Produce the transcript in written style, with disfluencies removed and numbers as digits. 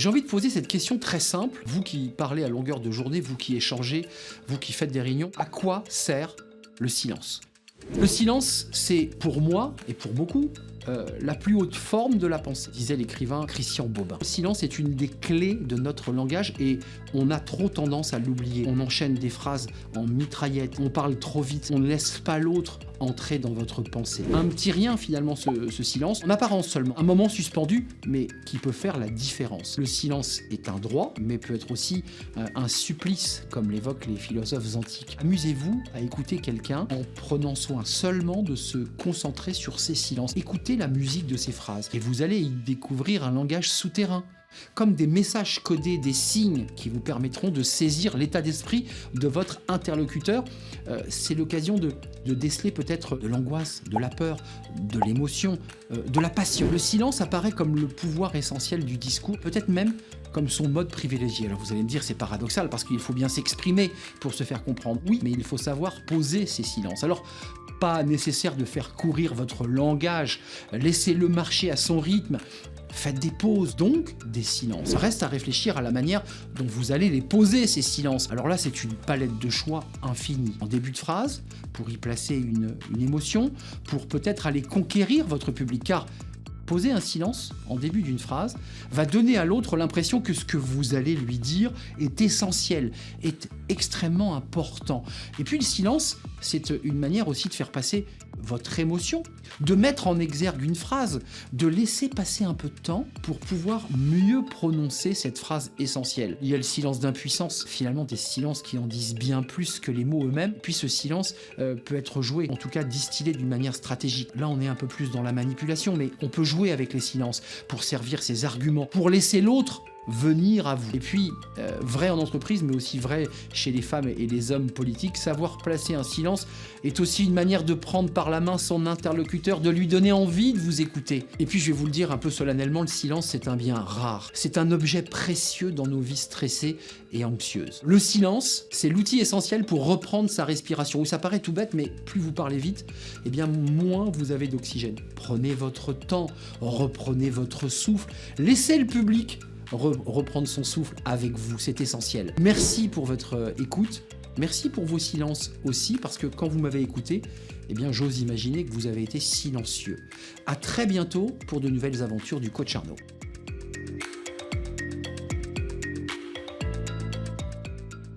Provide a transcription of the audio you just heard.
J'ai envie de poser cette question très simple. Vous qui parlez à longueur de journée, vous qui échangez, vous qui faites des réunions, à quoi sert le silence? Le silence, c'est pour moi, et pour beaucoup, la plus haute forme de la pensée, disait l'écrivain Christian Bobin. Le silence est une des clés de notre langage et on a trop tendance à l'oublier. On enchaîne des phrases en mitraillette, on parle trop vite, on ne laisse pas l'autre entrer dans votre pensée. Un petit rien finalement ce silence, en apparence seulement, un moment suspendu, mais qui peut faire la différence. Le silence est un droit, mais peut être aussi un supplice, comme l'évoquent les philosophes antiques. Amusez-vous à écouter quelqu'un en prenant soin seulement de se concentrer sur ses silences. Écoutez la musique de ces phrases et vous allez y découvrir un langage souterrain, comme des messages codés, des signes qui vous permettront de saisir l'état d'esprit de votre interlocuteur. C'est l'occasion de déceler peut-être de l'angoisse, de la peur, de l'émotion, de la passion. Le silence apparaît comme le pouvoir essentiel du discours, peut-être même comme son mode privilégié. Alors vous allez me dire, c'est paradoxal parce qu'il faut bien s'exprimer pour se faire comprendre. Oui, mais il faut savoir poser ces silences. Alors, pas nécessaire de faire courir votre langage, laissez-le marcher à son rythme. Faites des pauses, donc des silences. Reste à réfléchir à la manière dont vous allez les poser, ces silences. Alors là, c'est une palette de choix infinie. En début de phrase, pour y placer une émotion, pour peut-être aller conquérir votre public, car poser un silence en début d'une phrase va donner à l'autre l'impression que ce que vous allez lui dire est essentiel, est extrêmement important. Et puis le silence, c'est une manière aussi de faire passer votre émotion, de mettre en exergue une phrase, de laisser passer un peu de temps pour pouvoir mieux prononcer cette phrase essentielle. Il y a le silence d'impuissance, finalement des silences qui en disent bien plus que les mots eux-mêmes. Puis ce silence peut être joué, en tout cas distillé d'une manière stratégique. Là, on est un peu plus dans la manipulation, mais on peut jouer avec les silences pour servir ses arguments, pour laisser l'autre venir à vous. Et puis, vrai en entreprise, mais aussi vrai chez les femmes et les hommes politiques, savoir placer un silence est aussi une manière de prendre par la main son interlocuteur, de lui donner envie de vous écouter. Et puis, je vais vous le dire un peu solennellement, le silence, c'est un bien rare. C'est un objet précieux dans nos vies stressées et anxieuses. Le silence, c'est l'outil essentiel pour reprendre sa respiration. Où ça paraît tout bête, mais plus vous parlez vite, eh bien, moins vous avez d'oxygène. Prenez votre temps, reprenez votre souffle, laissez le public reprendre son souffle avec vous, c'est essentiel. Merci pour votre écoute, merci pour vos silences aussi, parce que quand vous m'avez écouté, eh bien j'ose imaginer que vous avez été silencieux. À très bientôt pour de nouvelles aventures du coach Arnaud.